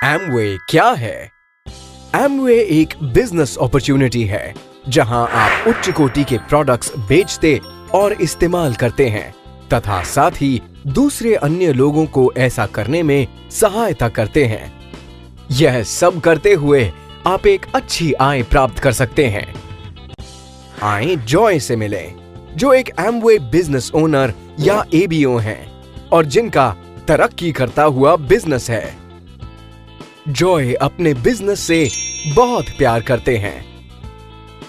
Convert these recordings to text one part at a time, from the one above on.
Amway क्या है? Amway एक बिजनेस अपॉर्चुनिटी है जहां आप उच्च कोटि के प्रोडक्ट्स बेचते और इस्तेमाल करते हैं तथा साथ ही दूसरे अन्य लोगों को ऐसा करने में सहायता करते हैं। यह सब करते हुए आप एक अच्छी आय प्राप्त कर सकते हैं। आए जॉय से मिलें, जो एक एमवे बिजनेस ओनर या एबीओ हैं और जिनका तरक्की करता हुआ बिजनेस है। जॉय अपने बिजनेस से बहुत प्यार करते हैं।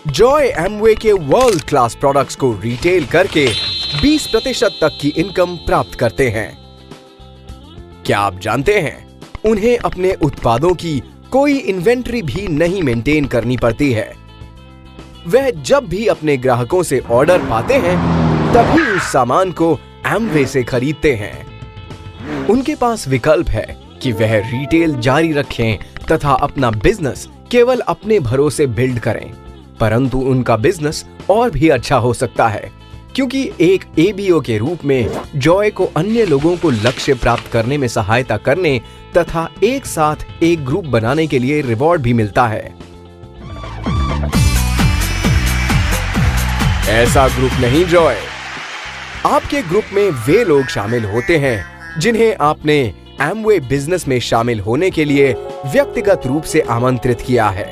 जॉय एमवे के वर्ल्ड क्लास प्रोडक्ट्स को रिटेल करके 20% तक की इनकम प्राप्त करते हैं। क्या आप जानते हैं, उन्हें अपने उत्पादों की कोई इन्वेंटरी भी नहीं मेंटेन करनी पड़ती है। वह जब भी अपने ग्राहकों से ऑर्डर पाते हैं तभी उस सामान को एमवे से खरीदते हैं। उनके पास विकल्प है कि वह रिटेल जारी रखें तथा अपना बिजनेस केवल अपने भरोसे बिल्ड करें, परंतु उनका बिजनेस और भी अच्छा हो सकता है क्योंकि एक एबीओ के रूप में जॉय को अन्य लोगों को लक्ष्य प्राप्त करने में सहायता करने तथा एक साथ एक ग्रुप बनाने के लिए रिवॉर्ड भी मिलता है। ऐसा ग्रुप नहीं जॉय। आपके ग्रुप में वे लोग शामिल होते हैं जिन्हें आपने एमवे बिजनेस में शामिल होने के लिए व्यक्तिगत रूप से आमंत्रित किया है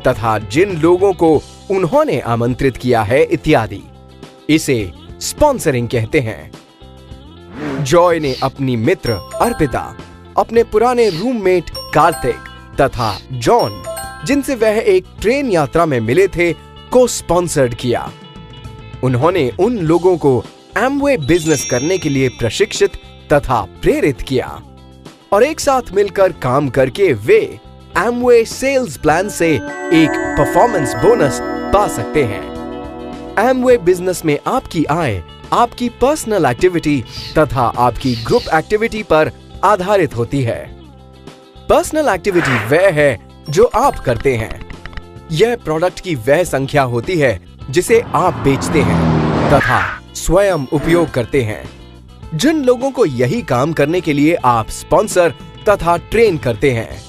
तथा जिन लोगों को उन्होंने आमंत्रित किया है इत्यादि। इसे स्पॉन्सरिंग कहते हैं। जॉय ने अपनी मित्र अर्पिता, अपने पुराने रूममेट कार्तिक तथा जॉन, जिनसे वह एक ट्रेन यात्रा में मिले थे, को स्पॉन्सर्ड किया। उन्होंने उन लोगों को एमवे बिजनेस करने के लिए प्रशिक्षित तथा प्रेरित किया और एक साथ मिलकर काम करके वे एमवे सेल्स प्लान से एक परफॉर्मेंस बोनस पा सकते हैं। एमवे बिजनेस में आपकी आय आपकी पर्सनल एक्टिविटी तथा आपकी ग्रुप एक्टिविटी पर आधारित होती है। पर्सनल एक्टिविटी वह है जो आप करते हैं। यह प्रोडक्ट की वह संख्या होती है जिसे आप बेचते हैं तथा स्वयं उपयोग करते हैं। जिन लोगों को यही काम करने के लिए आप स्पॉन्सर तथा ट्रेन करते हैं।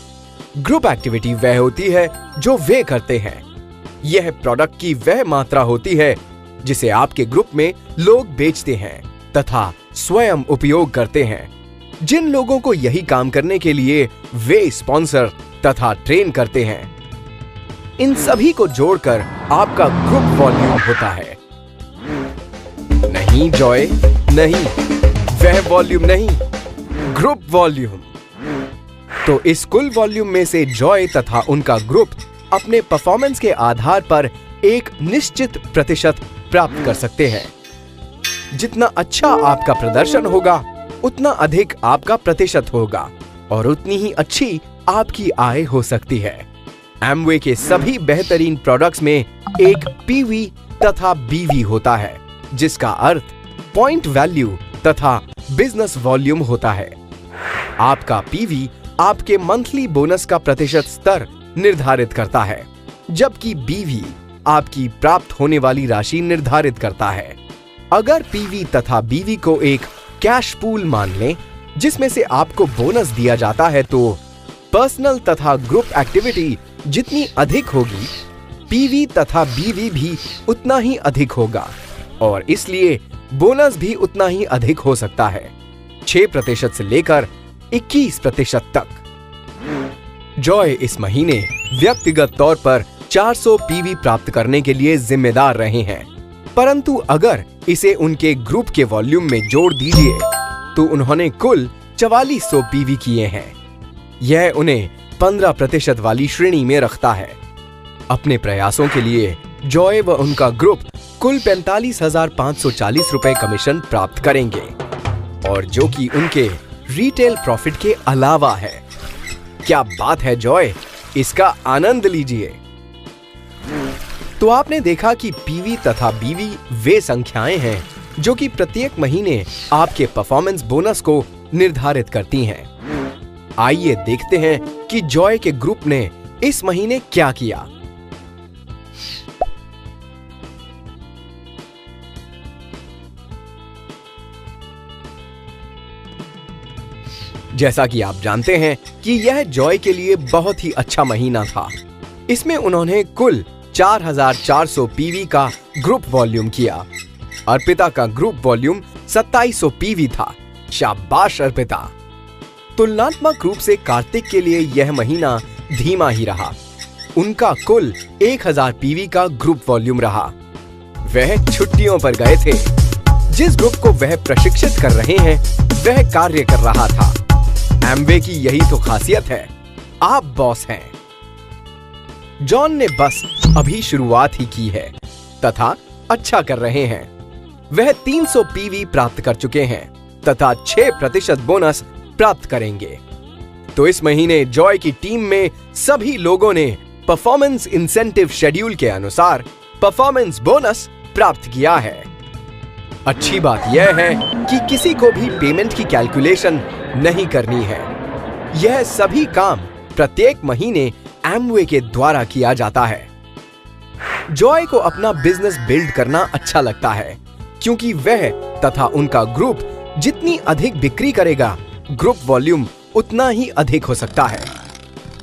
ग्रुप एक्टिविटी वह होती है जो वे करते हैं। यह प्रोडक्ट की वह मात्रा होती है जिसे आपके ग्रुप में लोग बेचते हैं तथा स्वयं उपयोग करते हैं। जिन लोगों को यही काम करने के लिए वे स्पॉन्सर तथा ट्रेन करते हैं, इन सभी को जोड़कर आपका ग्रुप वॉल्यूम होता है। नहीं जॉय, नहीं, वह वॉल्यूम नहीं, ग्रुप वॉल्यूम। तो इस कुल वॉल्यूम में से जॉय तथा उनका ग्रुप अपने परफॉर्मेंस के आधार पर एक निश्चित प्रतिशत प्राप्त कर सकते हैं। जितना अच्छा आपका प्रदर्शन होगा उतना अधिक आपका प्रतिशत होगा और उतनी ही अच्छी आपकी आय हो सकती है। एमवे के सभी बेहतरीन प्रोडक्ट्स में एक पीवी तथा बीवी होता है, जिसका अर्थ पॉइंट वैल्यू तथा बिजनेस वॉल्यूम होता है। आपका पीवी आपके मंथली बोनस का प्रतिशत स्तर निर्धारित करता है, जबकि बीवी आपकी प्राप्त होने वाली राशि निर्धारित करता है। अगर पीवी तथा बीवी को एक कैश पूल मान लें जिसमें से आपको बोनस दिया जाता है, तो पर्सनल तथा ग्रुप एक्टिविटी जितनी अधिक होगी, पीवी तथा बीवी भी उतना ही अधिक होगा और इसलिए बोनस भी उतना ही अधिक हो सकता है, 6% से लेकर 21% तक। जॉय इस महीने व्यक्तिगत तौर पर 400 पीवी प्राप्त करने के लिए जिम्मेदार रहे हैं, परंतु अगर इसे उनके ग्रुप के वॉल्यूम में जोड़ दीजिए तो उन्होंने कुल 4400 पीवी किए हैं। यह उन्हें 15% वाली श्रेणी में रखता है। अपने प्रयासों के लिए जॉय व उनका ग्रुप कुल 45,540 रुपए कमीशन प्राप्त करेंगे और जो कि उनके रिटेल प्रॉफिट के अलावा है। क्या बात है जॉय, इसका आनंद लीजिए। तो आपने देखा कि पीवी तथा बीवी वे संख्याएं हैं जो कि प्रत्येक महीने आपके परफॉर्मेंस बोनस को निर्धारित करती हैं। आइए देखते हैं कि जॉय के ग्रुप ने इस महीने क्या किया। जैसा कि आप जानते हैं कि यह जॉय के लिए बहुत ही अच्छा महीना था। इसमें उन्होंने कुल 4400 पीवी का ग्रुप वॉल्यूम किया। अर्पिता का ग्रुप वॉल्यूम 2700 पीवी था। शाबाश अर्पिता। तुलनात्मक रूप से कार्तिक के लिए यह महीना धीमा ही रहा। उनका कुल 1000 पीवी का ग्रुप वॉल्यूम रहा। वह छुट्टियों पर गए थे। जिस ग्रुप को वह प्रशिक्षित कर रहे हैं वह कार्य कर रहा था। एमवे की यही तो खासियत है, आप बॉस हैं। जॉन ने बस अभी शुरुआत ही की है तथा अच्छा कर रहे हैं। वह 300 पीवी प्राप्त कर चुके हैं तथा 6% बोनस प्राप्त करेंगे। तो इस महीने जॉय की टीम में सभी लोगों ने परफॉर्मेंस इंसेंटिव शेड्यूल के अनुसार परफॉर्मेंस बोनस प्राप्त किया है। अच्छी बात यह है कि किसी को भी पेमेंट की कैलकुलेशन नहीं करनी है। यह सभी काम प्रत्येक महीने एमवे के द्वारा किया जाता है। जॉय को अपना बिजनेस बिल्ड करना अच्छा लगता है क्योंकि वह तथा उनका ग्रुप जितनी अधिक बिक्री करेगा, ग्रुप वॉल्यूम उतना ही अधिक हो सकता है।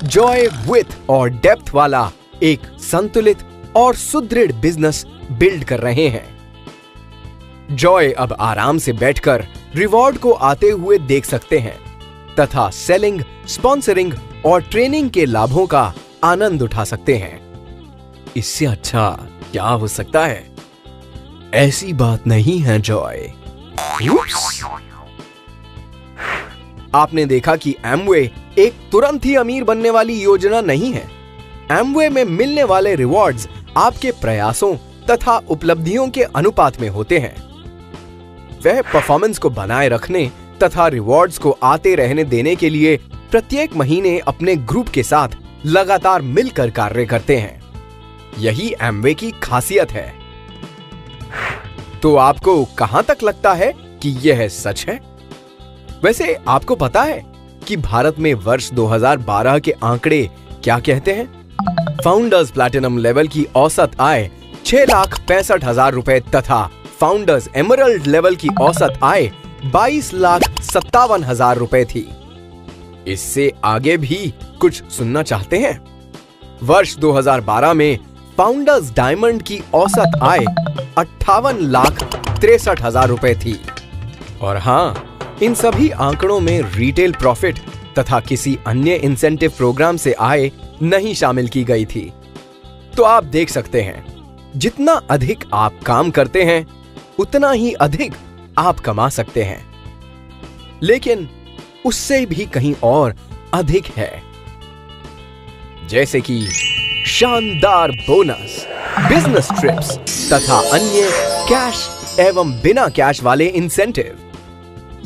जॉय विथ और डेप्थ वाला एक संतुलित और सुदृढ़ बिजनेस बिल्ड कर रहे हैं। जॉय अब आराम से बैठकर रिवॉर्ड को आते हुए देख सकते हैं तथा सेलिंग, स्पॉन्सरिंग और ट्रेनिंग के लाभों का आनंद उठा सकते हैं। इससे अच्छा क्या हो सकता है? ऐसी बात नहीं है जॉय। आपने देखा कि एमवे एक तुरंत ही अमीर बनने वाली योजना नहीं है। एमवे में मिलने वाले रिवॉर्ड्स आपके प्रयासों तथा उपलब्धियों के अनुपात में होते हैं। वह परफॉर्मेंस को बनाए रखने तथा रिवॉर्ड्स को आते रहने देने के लिए प्रत्येक महीने अपने ग्रुप के साथ लगातार मिलकर कार्य करते हैं। यही एमवे की खासियत है। तो आपको कहां तक लगता है कि यह सच है? वैसे आपको पता है कि भारत में वर्ष 2012 के आंकड़े क्या कहते हैं? फाउंडर्स प्लैटिनम लेवल की औसत आय 6,65,000 रुपए तथा फाउंडर्स एमरल्ड लेवल की औसत आय 22,57,000 रुपए थी। इससे आगे भी कुछ सुनना चाहते हैं? वर्ष 2012 में फाउंडर्स डायमंड की औसत आय 58,63,000 रुपए थी। और हां, इन सभी आंकड़ों में रिटेल प्रॉफिट तथा किसी अन्य इंसेंटिव प्रोग्राम से आय नहीं शामिल की गई थी। तो आप देख सकते हैं, जितना अधिक आप काम करते हैं उतना ही अधिक आप कमा सकते हैं। लेकिन उससे भी कहीं और अधिक है, जैसे कि शानदार बोनस, बिजनेस ट्रिप्स तथा अन्य कैश एवं बिना कैश वाले इंसेंटिव।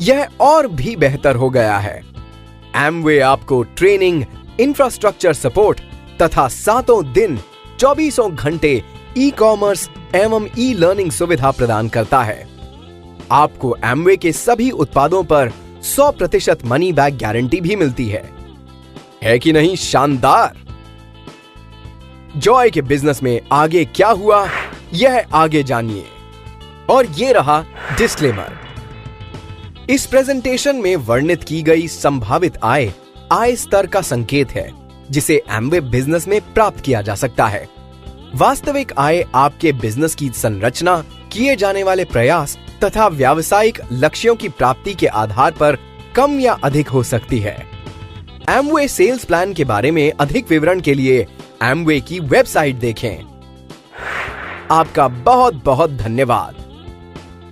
यह और भी बेहतर हो गया है। एमवे आपको ट्रेनिंग, इंफ्रास्ट्रक्चर सपोर्ट तथा 7 दिन 24 घंटे ई कॉमर्स एवं ई लर्निंग सुविधा प्रदान करता है। आपको एमवे के सभी उत्पादों पर 100% मनी बैक गारंटी भी मिलती है कि नहीं शानदार? जॉय के बिजनेस में आगे क्या हुआ, यह आगे जानिए। और ये रहा डिस्क्लेमर। इस प्रेजेंटेशन में वर्णित की गई संभावित आय स्तर का संकेत है जिसे एमवे बिजनेस में प्राप्त किया जा सकता है। वास्तविक आय आपके बिजनेस की संरचना, किए जाने वाले प्रयास तथा व्यावसायिक लक्ष्यों की प्राप्ति के आधार पर कम या अधिक हो सकती है। एमवे सेल्स प्लान के बारे में अधिक विवरण के लिए एमवे की वेबसाइट देखें। आपका बहुत बहुत धन्यवाद।